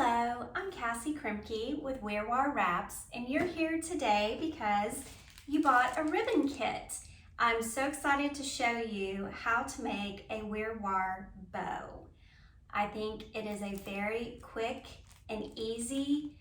Hello, I'm Cassie Kremke with WirrWarr Wraps, and you're here today because you bought a ribbon kit. I'm so excited to show you how to make a WirrWarr bow. I think it is a very quick and easy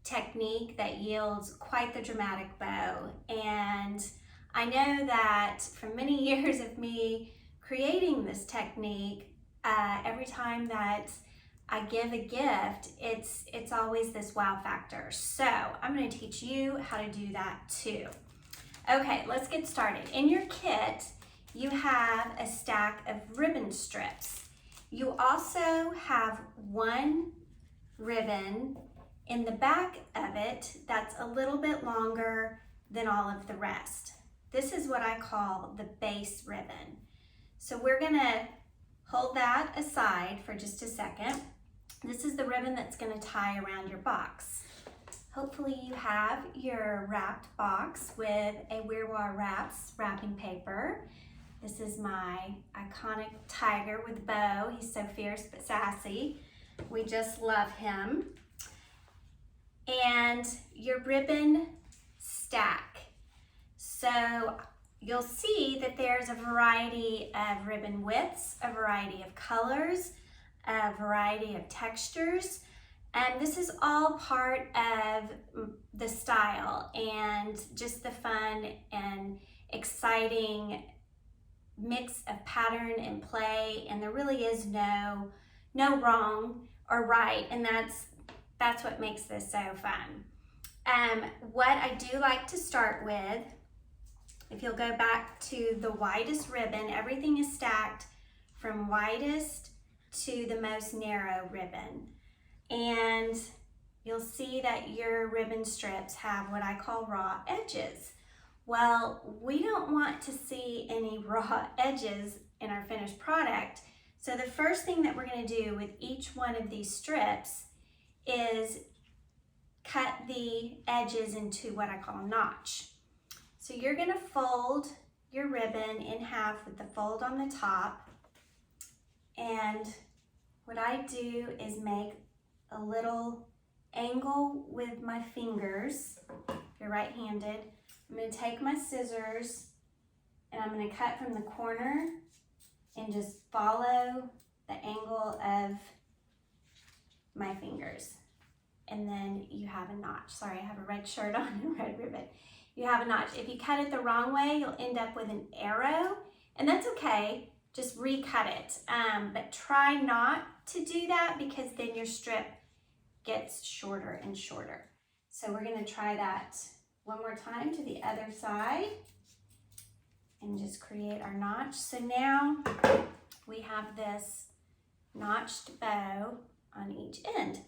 technique that yields quite the dramatic bow. And I know that from many years of me creating this technique, every time that I give a gift, it's always this wow factor. So I'm going to teach you how to do that too. Okay, let's get started. In your kit, you have a stack of ribbon strips. You also have one ribbon in the back of it that's a little bit longer than all of the rest. This is what I call the base ribbon. So we're going to hold that aside for just a second. This is the ribbon that's going to tie around your box. Hopefully you have your wrapped box with a WirrWarr Wraps wrapping paper. This is my iconic tiger with bow. He's so fierce but sassy. We just love him. And your ribbon stack. So you'll see that there's a variety of ribbon widths, a variety of colors, a variety of textures, and this is all part of the style and just the fun and exciting mix of pattern and play, and there really is no wrong or right, and that's what makes this so fun. What I do like to start with, if you'll go back to the widest ribbon, everything is stacked from widest to the most narrow ribbon. And you'll see that your ribbon strips have what I call raw edges. Well, we don't want to see any raw edges in our finished product. So the first thing that we're going to do with each one of these strips is cut the edges into what I call a notch. So you're going to fold your ribbon in half with the fold on the top. And what I do is make a little angle with my fingers. If you're right-handed, I'm going to take my scissors and I'm going to cut from the corner and just follow the angle of my fingers. And then you have a notch. Sorry, I have a red shirt on and red ribbon. You have a notch. If you cut it the wrong way, you'll end up with an arrow, and that's okay. Just recut it, but try not to do that because then your strip gets shorter and shorter. So we're going to try that one more time to the other side and just create our notch. So now we have this notched bow on each end.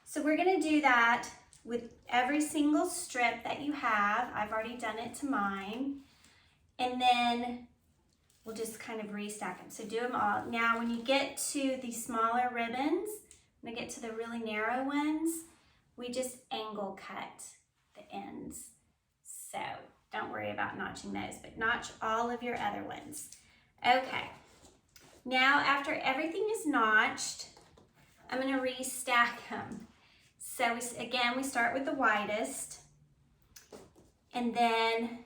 So we're going to do that with every single strip that you have. I've already done it to mine. And then we'll just kind of restack them. So do them all. Now, when you get to the smaller ribbons, when I get to the really narrow ones, we just angle cut the ends. So don't worry about notching those, but notch all of your other ones. Okay. Now, after everything is notched, I'm going to restack them. So again, we start with the widest, and then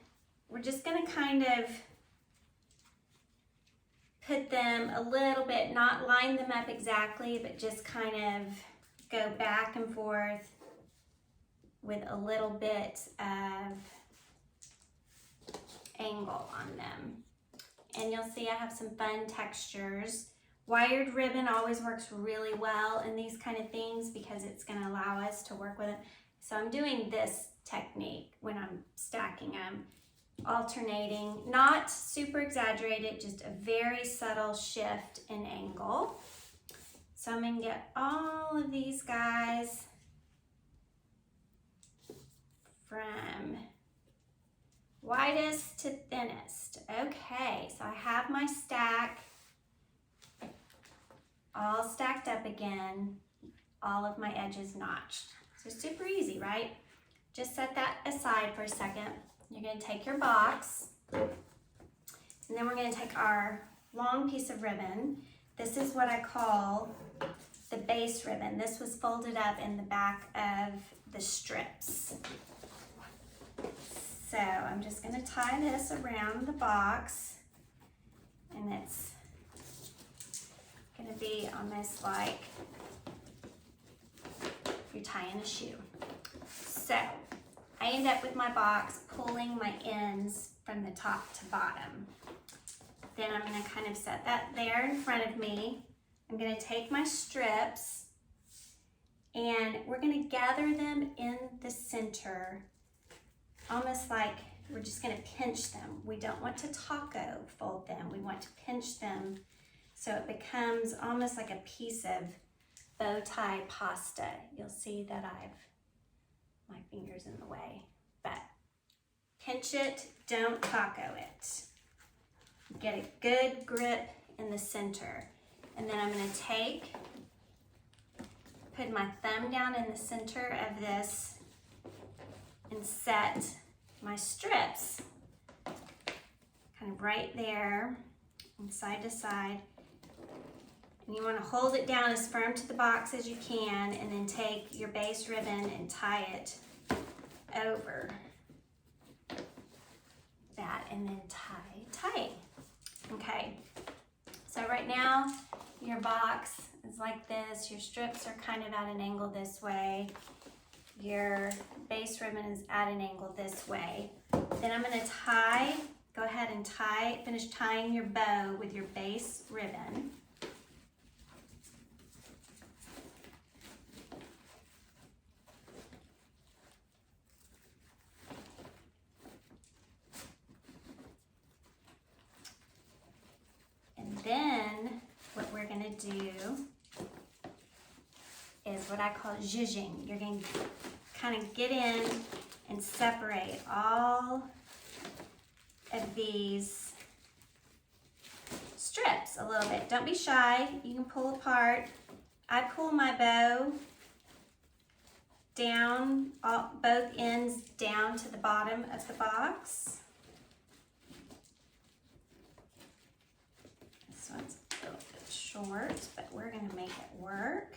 we're just going to kind of put them a little bit, not line them up exactly, but just kind of go back and forth with a little bit of angle on them. And you'll see I have some fun textures. Wired ribbon always works really well in these kind of things because it's going to allow us to work with it. So I'm doing this technique when I'm stacking them. Alternating, not super exaggerated, just a very subtle shift in angle. So I'm going to get all of these guys from widest to thinnest. Okay, so I have my stack all stacked up again, all of my edges notched. So super easy, right? Just set that aside for a second. You're going to take your box, and then we're going to take our long piece of ribbon. This is what I call the base ribbon. This was folded up in the back of the strips. So I'm just going to tie this around the box, and it's going to be almost like you're tying a shoe. So I end up with my box pulling my ends from the top to bottom. Then I'm going to kind of set that there in front of me. I'm going to take my strips and we're going to gather them in the center, almost like we're just going to pinch them. We don't want to taco fold them. We want to pinch them so it becomes almost like a piece of bow tie pasta. You'll see that my finger's in the way, but pinch it, don't taco it. Get a good grip in the center. And then I'm going to put my thumb down in the center of this and set my strips kind of right there and side to side. And you want to hold it down as firm to the box as you can, and then take your base ribbon and tie it over that, and then tie tight. Okay, so right now your box is like this. Your strips are kind of at an angle this way. Your base ribbon is at an angle this way. Then I'm going to go ahead and finish tying your bow with your base ribbon. And then what we're going to do is what I call zhuzhing. You're going to kind of get in and separate all of these strips a little bit. Don't be shy. You can pull apart. I pull my bow down, both ends down to the bottom of the box. This one's a little bit short, but we're going to make it work.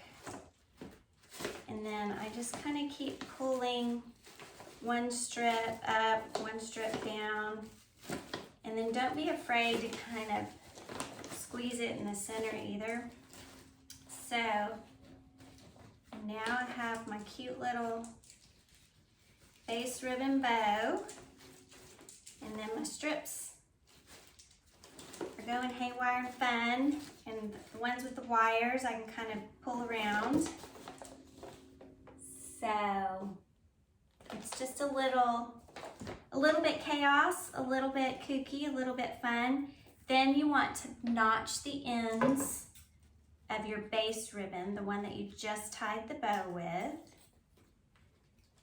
And then I just kind of keep pulling one strip up, one strip down. And then don't be afraid to kind of squeeze it in the center either. So now I have my cute little base ribbon bow. And then my strips are going haywire and fun. And the ones with the wires I can kind of pull around. So it's just a little bit chaos, a little bit kooky, a little bit fun. Then you want to notch the ends of your base ribbon, the one that you just tied the bow with,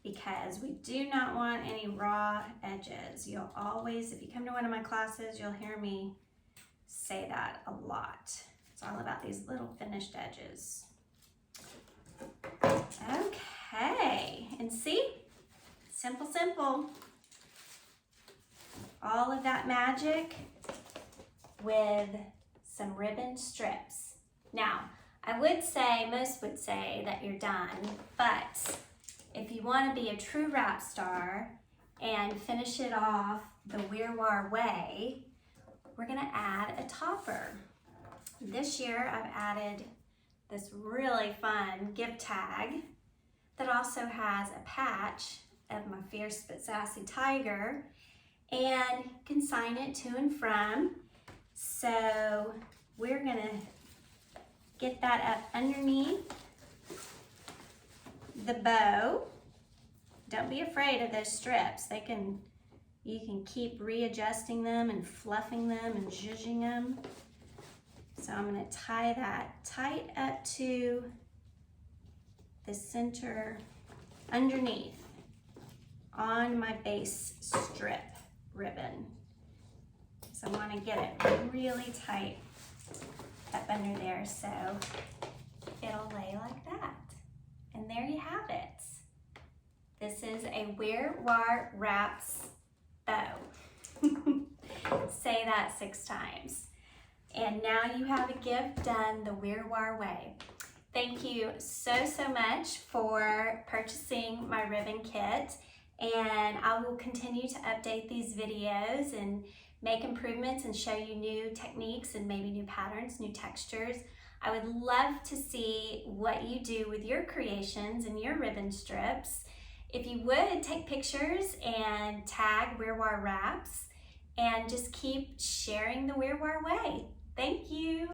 because we do not want any raw edges. You'll always, if you come to one of my classes, you'll hear me say that a lot. It's all about these little finished edges. Okay, and see? Simple, simple. All of that magic with some ribbon strips. Now, most would say that you're done, but if you want to be a true wrap star and finish it off the WirrWarr way, we're going to add a topper. This year I've added this really fun gift tag that also has a patch of my fierce but sassy tiger, and you can sign it to and from. So we're gonna get that up underneath the bow. Don't be afraid of those strips. You can keep readjusting them and fluffing them and zhuzhing them. So I'm gonna tie that tight up to the center underneath on my base strip ribbon. So I want to get it really tight up under there so it'll lay like that. And there you have it. This is a WirrWarr Wraps Bow. Say that 6 times. And now you have a gift done the WirrWarr way. Thank you so much for purchasing my ribbon kit, and I will continue to update these videos and make improvements and show you new techniques and maybe new patterns, new textures. I would love to see what you do with your creations and your ribbon strips. If you would, take pictures and tag WirrWarr Wraps and just keep sharing the WirrWarr way. Thank you.